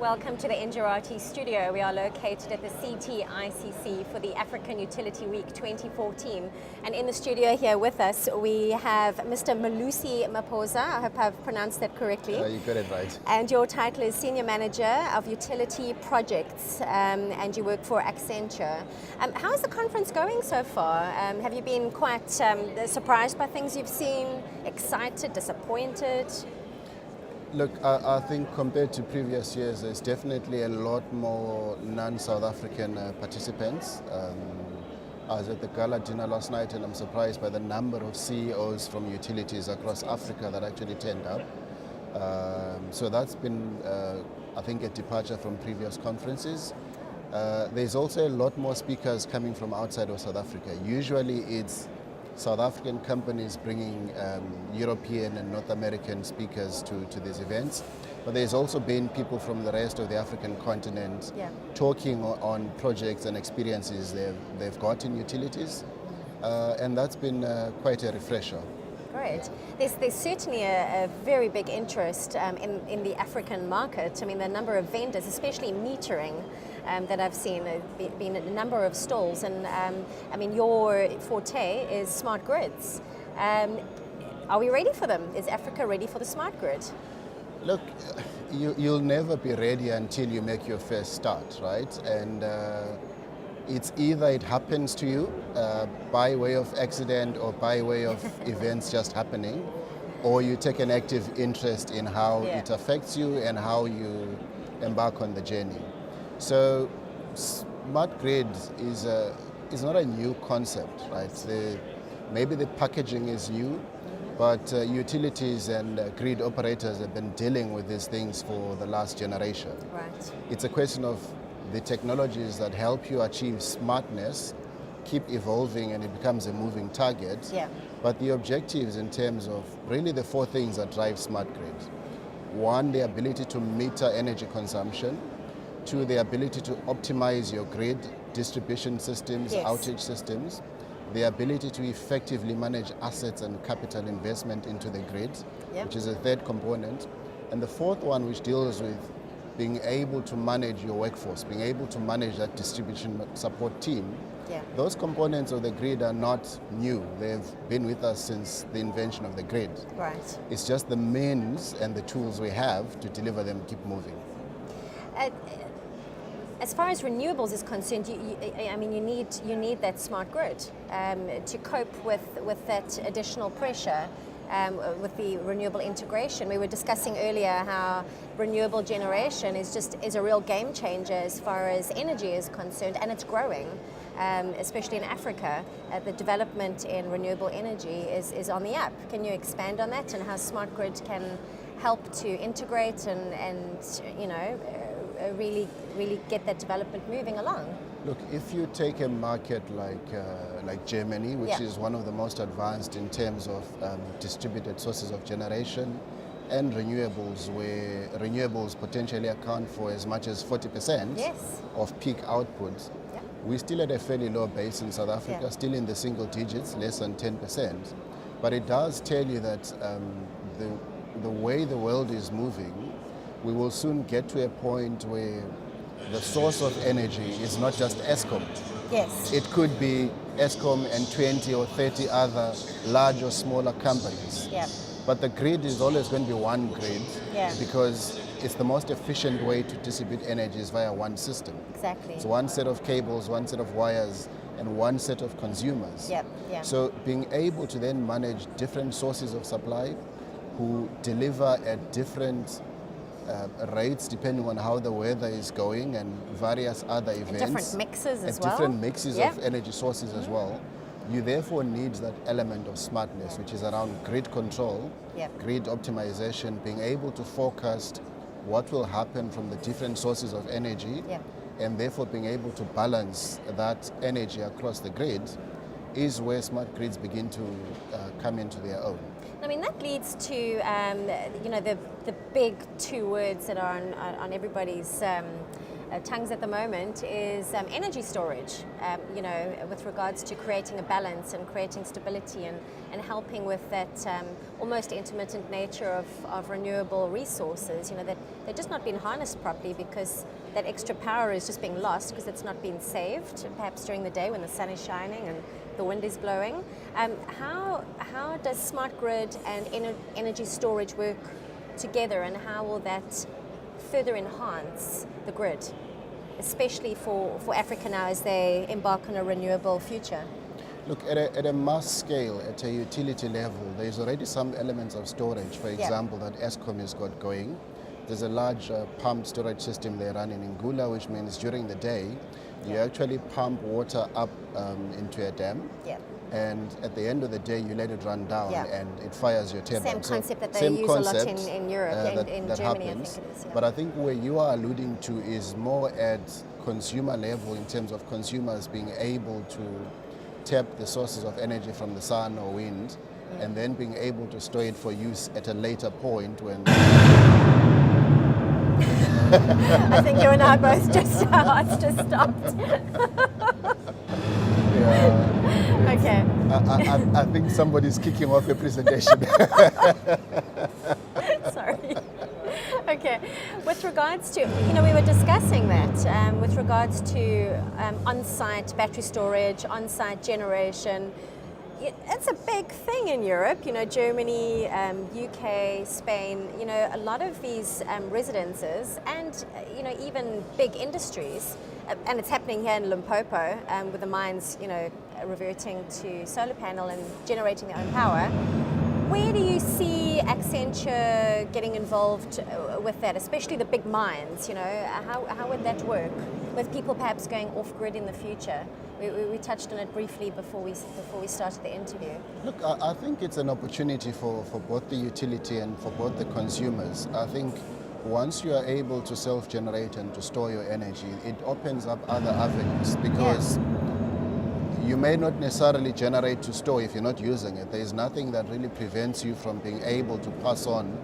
Welcome to the NGRT studio. We are located at the CTICC for the African Utility Week 2014. And in the studio here with us, we have Mr. Melusi Maposa. I hope I've pronounced that correctly. You got it right. And your title is Senior Manager of Utility Projects, and you work for Accenture. How is the conference going so far? Have you been quite surprised by things you've seen, excited, disappointed? Look, I think compared to previous years, there's definitely a lot more non-South African participants. I was at the gala dinner last night and I'm surprised by the number of CEOs from utilities across Africa that actually turned up. So that's been, I think, a departure from previous conferences. There's also a lot more speakers coming from outside of South Africa. Usually it's South African companies bringing European and North American speakers to these events. But there's also been people from the rest of the African continent talking on projects and experiences they've got in utilities. And that's been quite a refresher. Great. There's certainly a very big interest in the African market. I mean, the number of vendors, especially metering, that I've seen, been a number of stalls, and I mean, your forte is smart grids. Are we ready for them? Is Africa ready for the smart grid? Look, you'll never be ready until you make your first start, right? And it's either it happens to you by way of accident or by way of events just happening, or you take an active interest in how it affects you and how you embark on the journey. So smart grid is not a new concept, right? Maybe the packaging is new, but utilities and grid operators have been dealing with these things for the last generation. Right. It's a question of the technologies that help you achieve smartness keep evolving and it becomes a moving target. Yeah. But the objectives in terms of really the four things that drive smart grid. One, the ability to meter energy consumption. Two, the ability to optimize your grid distribution systems, outage systems. The ability to effectively manage assets and capital investment into the grid, which is a third component. And the fourth one, which deals with being able to manage your workforce, being able to manage that distribution support team. Those components of the grid are not new. They've been with us since the invention of the grid. Right. It's just the means and the tools we have to deliver them keep moving. As far as renewables is concerned, I mean, you need that smart grid to cope with that additional pressure. With the renewable integration, we were discussing earlier how renewable generation is a real game changer as far as energy is concerned, and it's growing, especially in Africa. The development in renewable energy is on the up. Can you expand on that and how smart grid can help to integrate and you know, really get that development moving along? Look, if you take a market like Germany, which is one of the most advanced in terms of distributed sources of generation and renewables, where renewables potentially account for as much as 40% of peak output, we're still at a fairly low base in South Africa, still in the single digits, less than 10%. But it does tell you that the way the world is moving, we will soon get to a point where the source of energy is not just Eskom. Yes. It could be Eskom and 20 or 30 other large or smaller companies. But the grid is always going to be one grid because it's the most efficient way to distribute energy is via one system. Exactly. It's one set of cables, one set of wires, and one set of consumers. So being able to then manage different sources of supply who deliver at different rates depending on how the weather is going and various other events. And different mixes as well. Different mixes of energy sources as well. You therefore need that element of smartness, which is around grid control, grid optimization, being able to forecast what will happen from the different sources of energy, and therefore being able to balance that energy across the grid is where smart grids begin to come into their own. I mean, that leads to you know, the big two words that are on everybody's tongues at the moment is energy storage, with regards to creating a balance and creating stability and helping with that almost intermittent nature of renewable resources, that they're just not being harnessed properly because that extra power is just being lost because it's not being saved, perhaps during the day when the sun is shining and the wind is blowing. How does smart grid and energy storage work together, and how will that further enhance the grid, especially for Africa now as they embark on a renewable future? Look, at a mass scale, at a utility level, there's already some elements of storage, for example, that Eskom has got going. There's a large pumped storage system they run in Ngula, which means during the day, you actually pump water up into a dam. And at the end of the day, you let it run down and it fires your turbine. Same concept that they use a lot in Europe, in that Germany, happens. I think it is. But I think where you are alluding to is more at consumer level, in terms of consumers being able to tap the sources of energy from the sun or wind, and then being able to store it for use at a later point when... I think you and I both just, our hearts just stopped. Okay. I think somebody's kicking off a presentation. Sorry. Okay. With regards to, we were discussing that, with regards to on-site battery storage, on-site generation. It's a big thing in Europe, Germany, UK, Spain, a lot of these residences and, even big industries, and it's happening here in Limpopo with the mines, reverting to solar panel and generating their own power. Where do you see Accenture getting involved with that, especially the big mines? How would that work with people perhaps going off-grid in the future? We touched on it briefly before we started the interview. Look, I think it's an opportunity for both the utility and for both the consumers. I think once you are able to self-generate and to store your energy, it opens up other avenues, because you may not necessarily generate to store if you're not using it. There is nothing that really prevents you from being able to pass on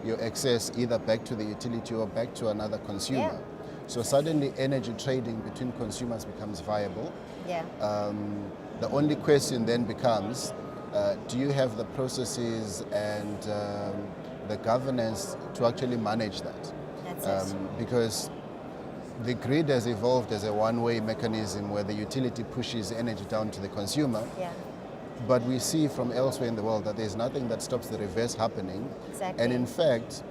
your excess either back to the utility or back to another consumer. So suddenly energy trading between consumers becomes viable. The only question then becomes, do you have the processes and the governance to actually manage that? That's it. Because the grid has evolved as a one-way mechanism where the utility pushes energy down to the consumer. But we see from elsewhere in the world that there's nothing that stops the reverse happening. Exactly. And in fact,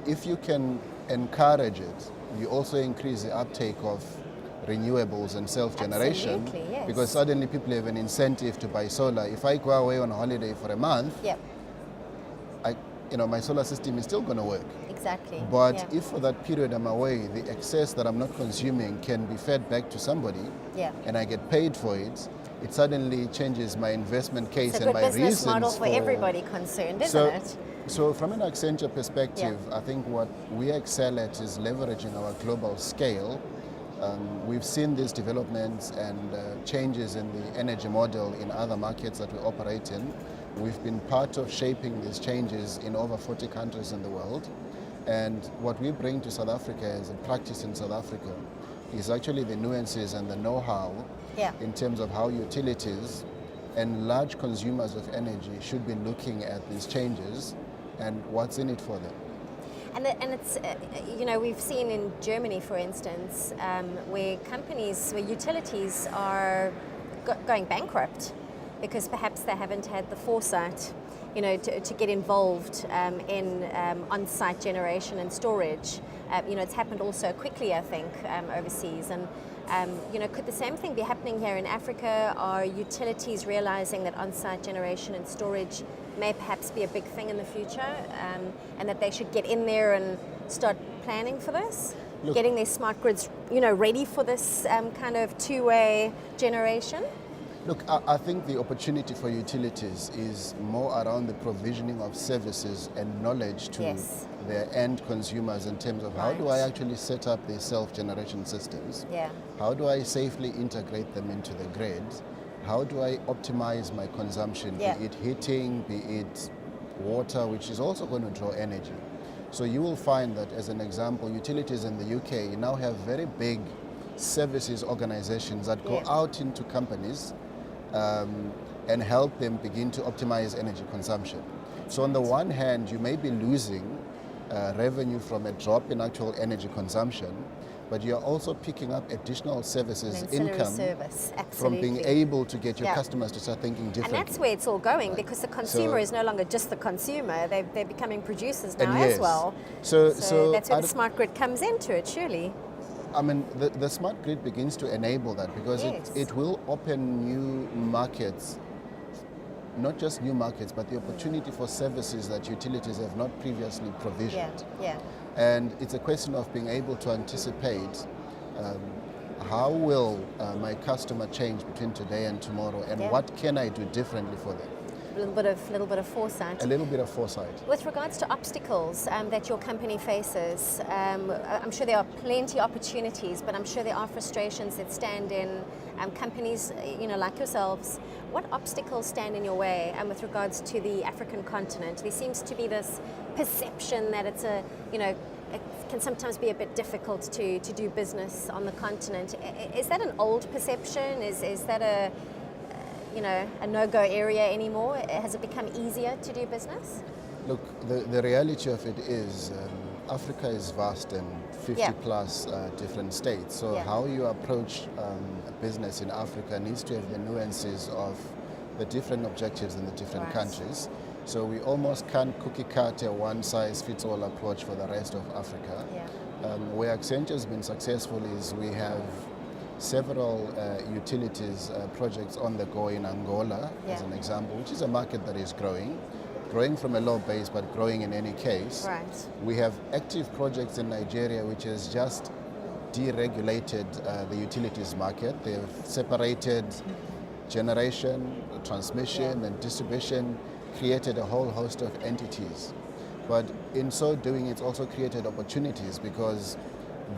if you can encourage it, you also increase the uptake of renewables and self-generation. Absolutely, yes. Because suddenly people have an incentive to buy solar. If I go away on a holiday for a month, my solar system is still going to work. Exactly. But if for that period I'm away, the excess that I'm not consuming can be fed back to somebody, and I get paid for it, it suddenly changes my investment case and my reasons. It's a good business model for everybody concerned, isn't it? So from an Accenture perspective, I think what we excel at is leveraging our global scale. We've seen these developments and changes in the energy model in other markets that we operate in. We've been part of shaping these changes in over 40 countries in the world. And what we bring to South Africa as a practice in South Africa is actually the nuances and the know-how in terms of how utilities and large consumers of energy should be looking at these changes and what's in it for them. And it's, we've seen in Germany, for instance, where utilities are going bankrupt because perhaps they haven't had the foresight, to get involved in on-site generation and storage. It's happened also quickly, I think, overseas. And, could the same thing be happening here in Africa? Are utilities realizing that on-site generation and storage may perhaps be a big thing in the future, and that they should get in there and start planning for this? Look, getting their smart grids, ready for this kind of two-way generation? Look, I think the opportunity for utilities is more around the provisioning of services and knowledge to their end consumers in terms of how do I actually set up these self-generation systems? How do I safely integrate them into the grid? How do I optimize my consumption, be it heating, be it water, which is also going to draw energy? So you will find that, as an example, utilities in the UK now have very big services organizations that go out into companies and help them begin to optimize energy consumption. So on the one hand, you may be losing revenue from a drop in actual energy consumption, but you're also picking up additional services income from being able to get your customers to start thinking differently. And that's where it's all going, because the consumer is no longer just the consumer, they're becoming producers now as well. So that's where the smart grid comes into it, surely. I mean, the smart grid begins to enable that, because it will open new markets, not just new markets, but the opportunity for services that utilities have not previously provisioned. And it's a question of being able to anticipate how will my customer change between today and tomorrow, and what can I do differently for them. A little bit of foresight. A little bit of foresight. With regards to obstacles that your company faces, I'm sure there are plenty of opportunities, but I'm sure there are frustrations that stand in companies, like yourselves. What obstacles stand in your way with regards to the African continent? There seems to be this perception that it's it can sometimes be a bit difficult to do business on the continent. Is that an old perception? Is that a no-go area anymore? Has it become easier to do business? Look, the reality of it is Africa is vast and 50 plus different states. So how you approach a business in Africa needs to have the nuances of the different objectives in the different countries. So we almost can't cookie cutter a one-size-fits-all approach for the rest of Africa. Where Accenture has been successful is we have several utilities projects on the go in Angola, as an example, which is a market that is growing from a low base, but growing in any case. We have active projects in Nigeria, which has just deregulated the utilities market. They've separated generation, transmission, and distribution, created a whole host of entities. But in so doing, it's also created opportunities, because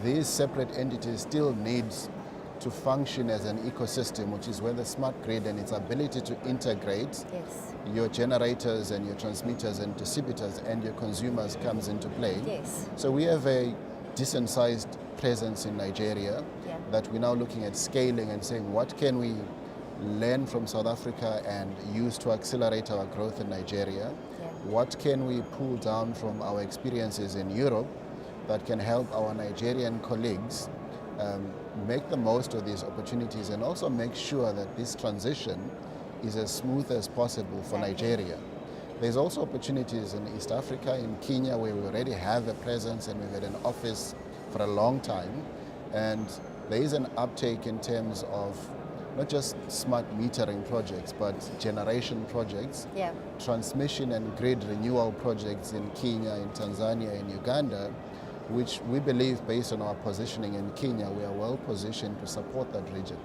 these separate entities still need to function as an ecosystem, which is where the smart grid and its ability to integrate your generators and your transmitters and distributors and your consumers comes into play. So we have a decent sized presence in Nigeria that we're now looking at scaling and saying, what can we learn from South Africa and use to accelerate our growth in Nigeria? What can we pull down from our experiences in Europe that can help our Nigerian colleagues make the most of these opportunities, and also make sure that this transition is as smooth as possible for Nigeria. There's also opportunities in East Africa, in Kenya, where we already have a presence and we've had an office for a long time. And there is an uptake in terms of not just smart metering projects, but generation projects, transmission and grid renewal projects in Kenya, in Tanzania, in Uganda, which we believe, based on our positioning in Kenya, we are well positioned to support that region.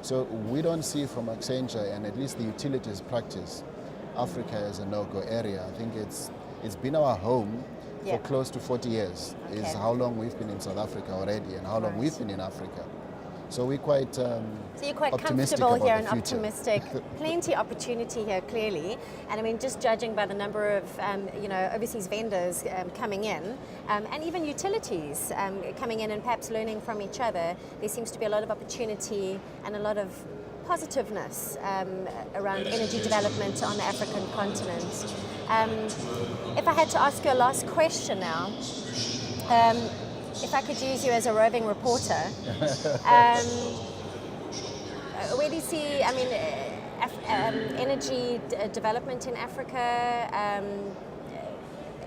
So we don't see from Accenture, and at least the utilities practice, Africa as a no-go area. I think it's been our home for close to 40 years, is how long we've been in South Africa already, and how long we've been in Africa. So we're quite so you're quite comfortable here and optimistic. Plenty opportunity here, clearly. And I mean, just judging by the number of overseas vendors coming in, and even utilities coming in and perhaps learning from each other, there seems to be a lot of opportunity and a lot of positiveness around energy development on the African continent. If I had to ask you a last question now, if I could use you as a roving reporter, where do you see, energy development in Africa,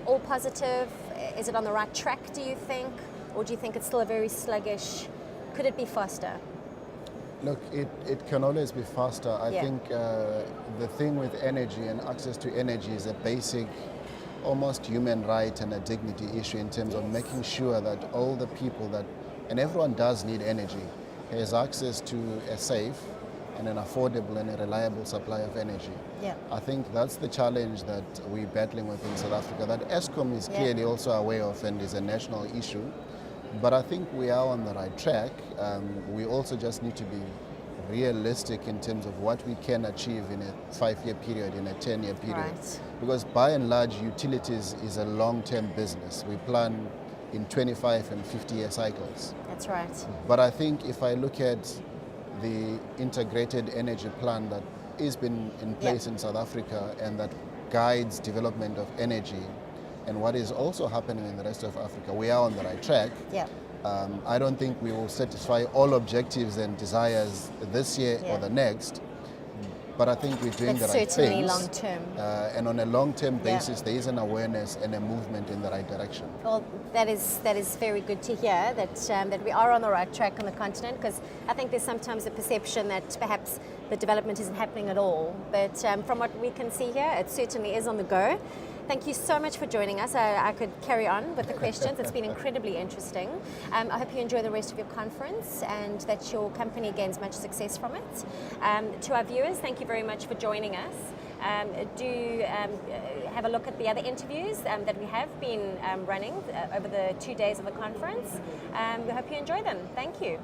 all positive? Is it on the right track, do you think? Or do you think it's still a very sluggish? Could it be faster? Look, it can always be faster. I think the thing with energy and access to energy is a basic, almost human right and a dignity issue in terms of making sure that all the people and everyone does need energy, has access to a safe and an affordable and a reliable supply of energy. I think that's the challenge that we're battling with in South Africa, that Eskom is clearly also aware of and is a national issue. But I think we are on the right track. We also just need to be realistic in terms of what we can achieve in a 5-year period, in a 10-year period. because by and large, utilities is a long-term business. We plan in 25 and 50-year cycles. That's right. But I think if I look at the integrated energy plan that has been in place in South Africa and that guides development of energy and what is also happening in the rest of Africa, we are on the right track. Yeah. I don't think we will satisfy all objectives and desires this year or the next, but I think we're doing the right things. Certainly long term. And on a long-term basis, there is an awareness and a movement in the right direction. Well, that is very good to hear that we are on the right track on the continent, because I think there's sometimes a perception that perhaps the development isn't happening at all. But from what we can see here, it certainly is on the go. Thank you so much for joining us. I could carry on with the questions. It's been incredibly interesting. I hope you enjoy the rest of your conference and that your company gains much success from it. To our viewers, thank you very much for joining us. Do have a look at the other interviews that we have been running over the 2 days of the conference. We hope you enjoy them. Thank you.